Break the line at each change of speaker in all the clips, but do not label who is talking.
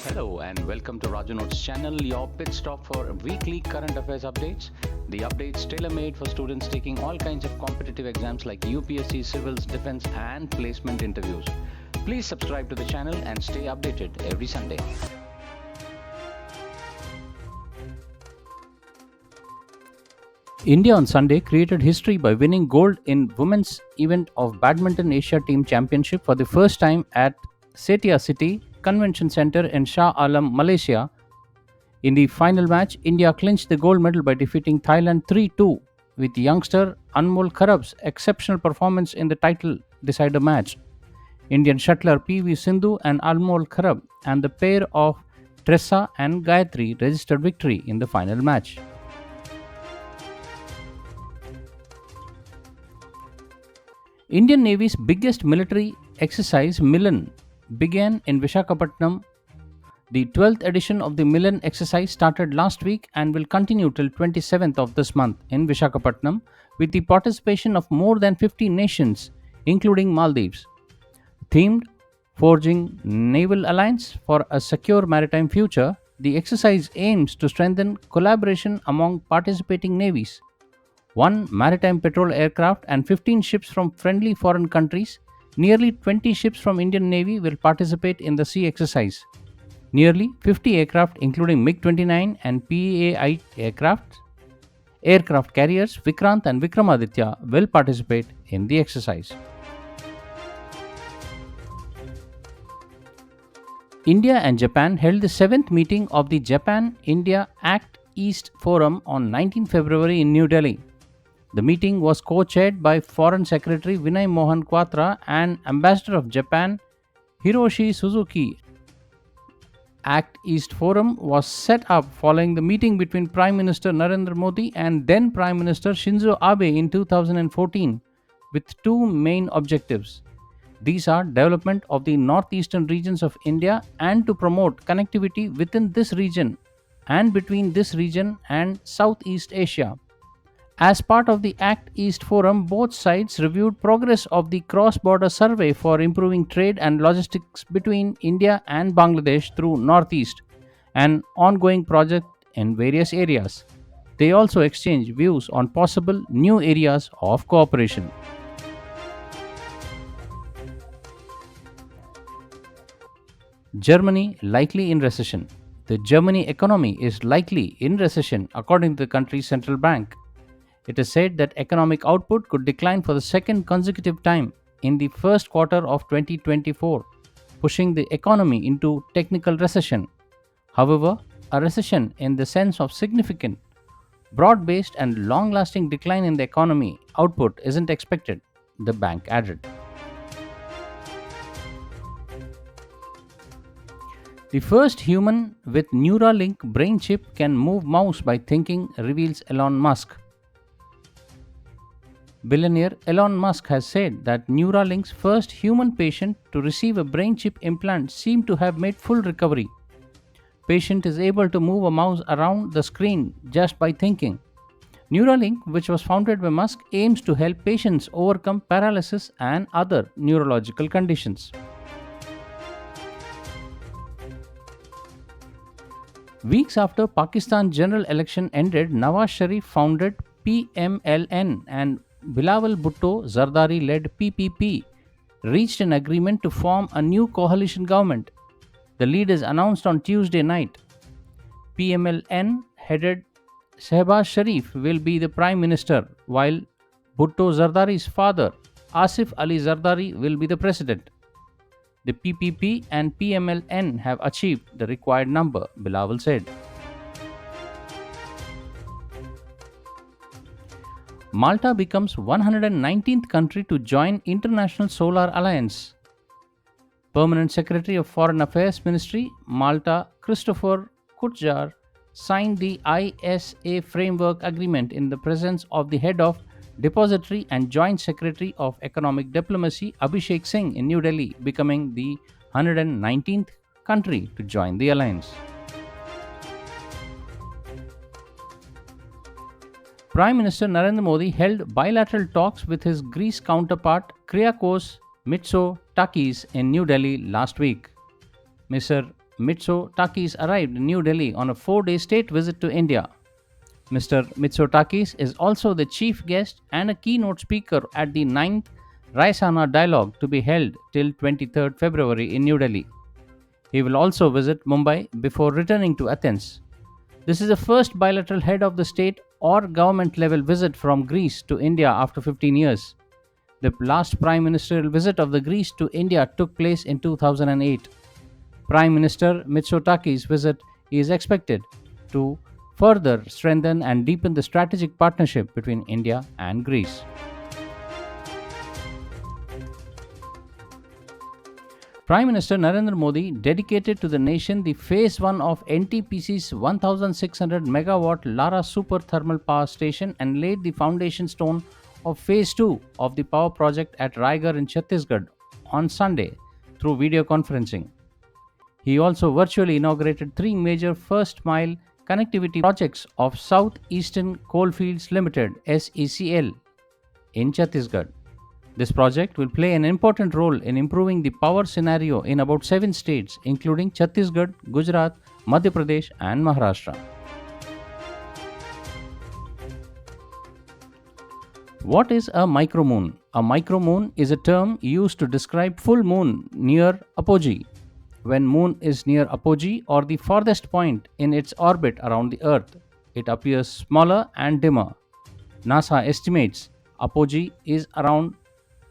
Hello and welcome to Raju Notes channel, your pit stop for weekly current affairs updates. The updates tailor-made for students taking all kinds of competitive exams like UPSC, civils, defense and placement interviews. Please subscribe to the channel and stay updated every Sunday. India on Sunday created history by winning gold in women's event of Badminton Asia Team Championship for the first time at Setia City Convention Center in Shah Alam, Malaysia. In the final match, India clinched the gold medal by defeating Thailand 3-2 with youngster Anmol Kharab's exceptional performance in the title decider match. Indian shuttler PV Sindhu and Anmol Kharab and the pair of Tressa and Gayatri registered victory in the final match. Indian Navy's biggest military exercise, Milan, began in Visakhapatnam. The 12th edition of the Milan exercise started last week and will continue till 27th of this month in Visakhapatnam with the participation of more than 50 nations, including Maldives. Themed Forging Naval Alliance for a Secure Maritime Future, the exercise aims to strengthen collaboration among participating navies. One maritime patrol aircraft and 15 ships from friendly foreign countries, nearly 20 ships from Indian Navy will participate in the sea exercise. Nearly 50 aircraft including MiG-29 and PAI aircraft carriers Vikrant and Vikramaditya will participate in the exercise. India and Japan held the 7th meeting of the Japan-India Act East Forum on 19 February in New Delhi. The meeting was co-chaired by Foreign Secretary Vinay Mohan Kwatra and Ambassador of Japan Hiroshi Suzuki. Act East Forum was set up following the meeting between Prime Minister Narendra Modi and then Prime Minister Shinzo Abe in 2014 with two main objectives. These are development of the northeastern regions of India and to promote connectivity within this region and between this region and Southeast Asia. As part of the Act East Forum, both sides reviewed progress of the cross-border survey for improving trade and logistics between India and Bangladesh through Northeast, an ongoing project in various areas. They also exchanged views on possible new areas of cooperation. Germany likely in recession. The Germany economy is likely in recession according to the country's central bank. It is said that economic output could decline for the second consecutive time in the first quarter of 2024, pushing the economy into technical recession. However, a recession in the sense of significant, broad-based and long-lasting decline in the economy output isn't expected, the bank added. The first human with neuralink brain chip can move mouse by thinking, reveals Elon Musk. Billionaire Elon Musk has said that Neuralink's first human patient to receive a brain chip implant seemed to have made full recovery. Patient is able to move a mouse around the screen just by thinking. Neuralink, which was founded by Musk, aims to help patients overcome paralysis and other neurological conditions. Weeks after Pakistan general election ended, Nawaz Sharif founded PMLN and Bilawal Bhutto Zardari-led PPP reached an agreement to form a new coalition government. The leaders announced on Tuesday night. PMLN headed Shehbaz Sharif will be the Prime Minister, while Bhutto Zardari's father, Asif Ali Zardari, will be the President. The PPP and PMLN have achieved the required number, Bilawal said. Malta becomes 119th country to join International Solar Alliance. Permanent Secretary of Foreign Affairs Ministry, Malta, Christopher Kutjar, signed the ISA Framework Agreement in the presence of the Head of Depository and Joint Secretary of Economic Diplomacy, Abhishek Singh, in New Delhi, becoming the 119th country to join the alliance. Prime Minister Narendra Modi held bilateral talks with his Greece counterpart Kyriakos Mitsotakis in New Delhi last week. Mr. Mitsotakis arrived in New Delhi on a 4-day state visit to India. Mr. Mitsotakis is also the chief guest and a keynote speaker at the ninth Raisana Dialogue to be held till 23rd February in New Delhi. He will also visit Mumbai before returning to Athens. This is the first bilateral head of the state or government level visit from Greece to India after 15 years. The last prime ministerial visit of the Greece to India took place in 2008. Prime Minister Mitsotakis' visit is expected to further strengthen and deepen the strategic partnership between India and Greece. Prime Minister Narendra Modi dedicated to the nation the Phase 1 of NTPC's 1600 megawatt Lara Super Thermal Power Station and laid the foundation stone of Phase 2 of the power project at Raigarh in Chhattisgarh on Sunday through video conferencing. He also virtually inaugurated three major first mile connectivity projects of South Eastern Coalfields Limited (SECL) in Chhattisgarh. This project will play an important role in improving the power scenario in about 7 states, including Chhattisgarh, Gujarat, Madhya Pradesh, and Maharashtra. What is a micromoon? A micromoon is a term used to describe full moon near apogee. When moon is near apogee or the farthest point in its orbit around the Earth, it appears smaller and dimmer. NASA estimates apogee is around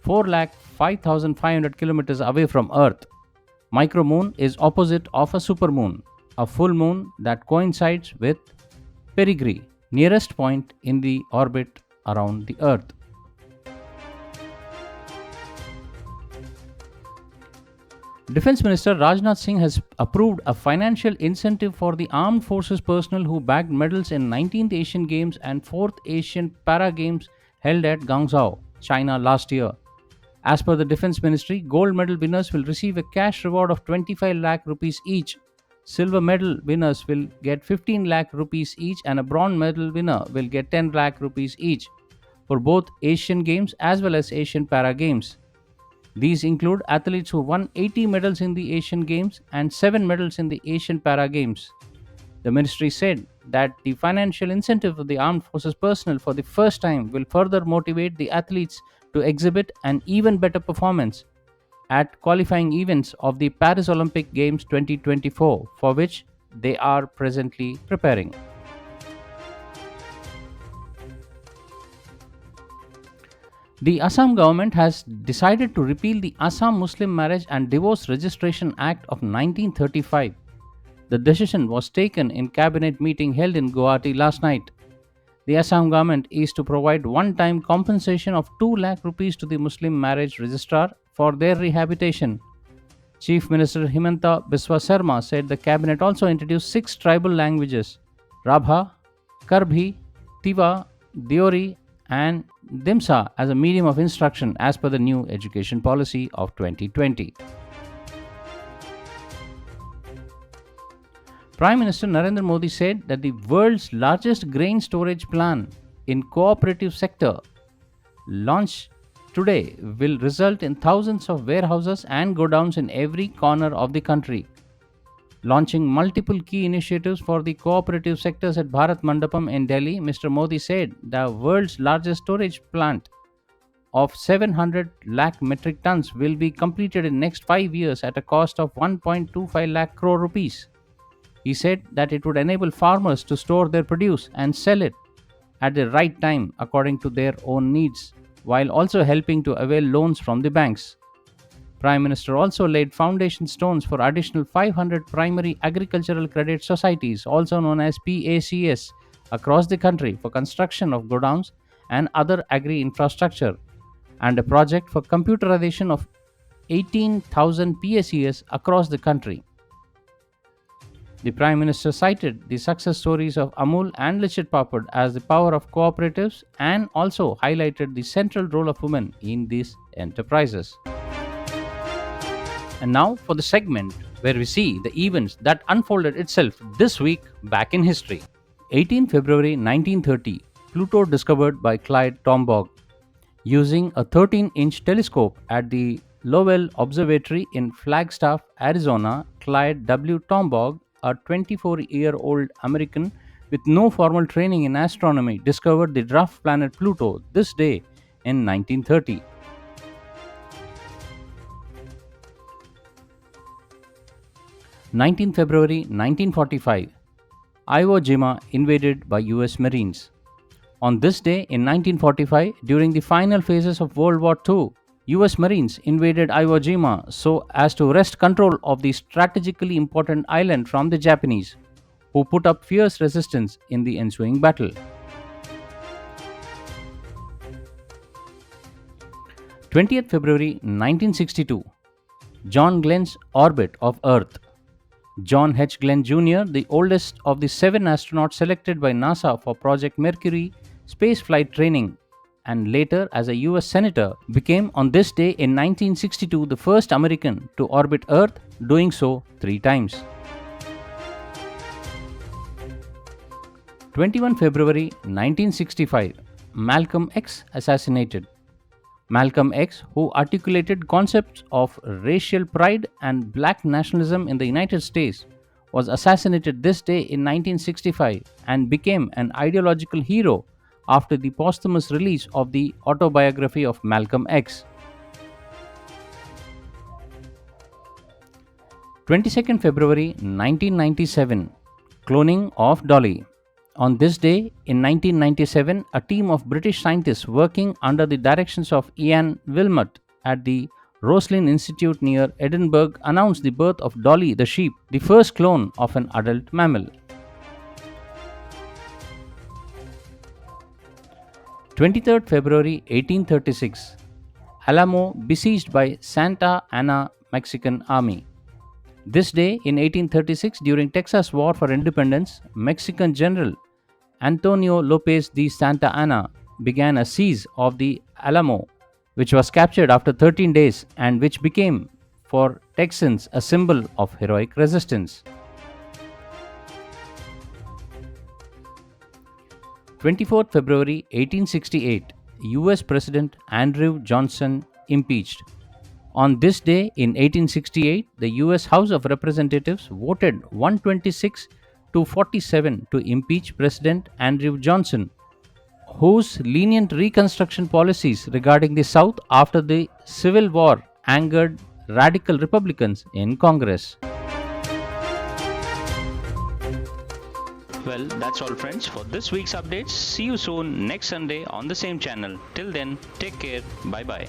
4,05,500 kilometers away from Earth. Micromoon is opposite of a supermoon, a full moon that coincides with perigee, nearest point in the orbit around the Earth. Defense Minister Rajnath Singh has approved a financial incentive for the armed forces personnel who bagged medals in 19th Asian Games and 4th Asian Para Games held at Guangzhou, China last year. As per the Defense Ministry, gold medal winners will receive a cash reward of 25 lakh rupees each. Silver medal winners will get 15 lakh rupees each and a bronze medal winner will get 10 lakh rupees each for both Asian Games as well as Asian Para Games. These include athletes who won 80 medals in the Asian Games and 7 medals in the Asian Para Games. The ministry said that the financial incentive of the armed forces personnel for the first time will further motivate the athletes to exhibit an even better performance at qualifying events of the Paris Olympic Games 2024, for which they are presently preparing. The Assam government has decided to repeal the Assam Muslim Marriage and Divorce Registration Act of 1935. The decision was taken in cabinet meeting held in Guwahati last night. The Assam government is to provide one-time compensation of 2 lakh rupees to the Muslim marriage registrar for their rehabilitation. Chief Minister Himanta Biswa Sarma said the cabinet also introduced 6 tribal languages: Rabha, Karbhi, Tiva, Deori, and Dimsa as a medium of instruction as per the new education policy of 2020. Prime Minister Narendra Modi said that the world's largest grain storage plant in cooperative sector launched today will result in thousands of warehouses and godowns in every corner of the country. Launching multiple key initiatives for the cooperative sectors at Bharat Mandapam in Delhi, Mr. Modi said the world's largest storage plant of 700 lakh metric tons will be completed in next 5 years at a cost of 1.25 lakh crore rupees. He said that it would enable farmers to store their produce and sell it at the right time according to their own needs, while also helping to avail loans from the banks. Prime Minister also laid foundation stones for additional 500 primary agricultural credit societies, also known as PACS, across the country for construction of godowns and other agri infrastructure, and a project for computerization of 18,000 PACS across the country. The Prime Minister cited the success stories of Amul and Lichet Papad as the power of cooperatives and also highlighted the central role of women in these enterprises. And now for the segment where we see the events that unfolded itself this week back in history. 18 February 1930, Pluto discovered by Clyde Tombaugh using a 13-inch telescope at the Lowell Observatory in Flagstaff, Arizona, Clyde W. Tombaugh, a 24-year-old American with no formal training in astronomy, discovered the dwarf planet Pluto this day in 1930. 19 February 1945, Iwo Jima invaded by US Marines. On this day in 1945, during the final phases of World War II, US Marines invaded Iwo Jima so as to wrest control of the strategically important island from the Japanese, who put up fierce resistance in the ensuing battle. 20th February 1962, John Glenn's orbit of Earth. John H. Glenn Jr., the oldest of the 7 astronauts selected by NASA for Project Mercury spaceflight training and later as a US Senator, became on this day in 1962 the first American to orbit Earth, doing so 3 times. 21 February 1965, Malcolm X assassinated. Malcolm X, who articulated concepts of racial pride and black nationalism in the United States, was assassinated this day in 1965 and became an ideological hero after the posthumous release of the autobiography of Malcolm X. 22nd February 1997, Cloning of Dolly. On this day in 1997, a team of British scientists working under the directions of Ian Wilmot at the Roslin Institute near Edinburgh announced the birth of Dolly the sheep, the first clone of an adult mammal. 23rd February 1836, Alamo besieged by Santa Anna Mexican Army. This day in 1836, during Texas War for Independence, Mexican General Antonio Lopez de Santa Anna began a siege of the Alamo, which was captured after 13 days and which became, for Texans, a symbol of heroic resistance. 24th February 1868, US President Andrew Johnson impeached. On this day in 1868, the US House of Representatives voted 126 to 47 to impeach President Andrew Johnson, whose lenient Reconstruction policies regarding the South after the Civil War angered radical Republicans in Congress.
Well, that's all, friends, for this week's updates. See you soon next Sunday on the same channel. Till then, take care. Bye bye.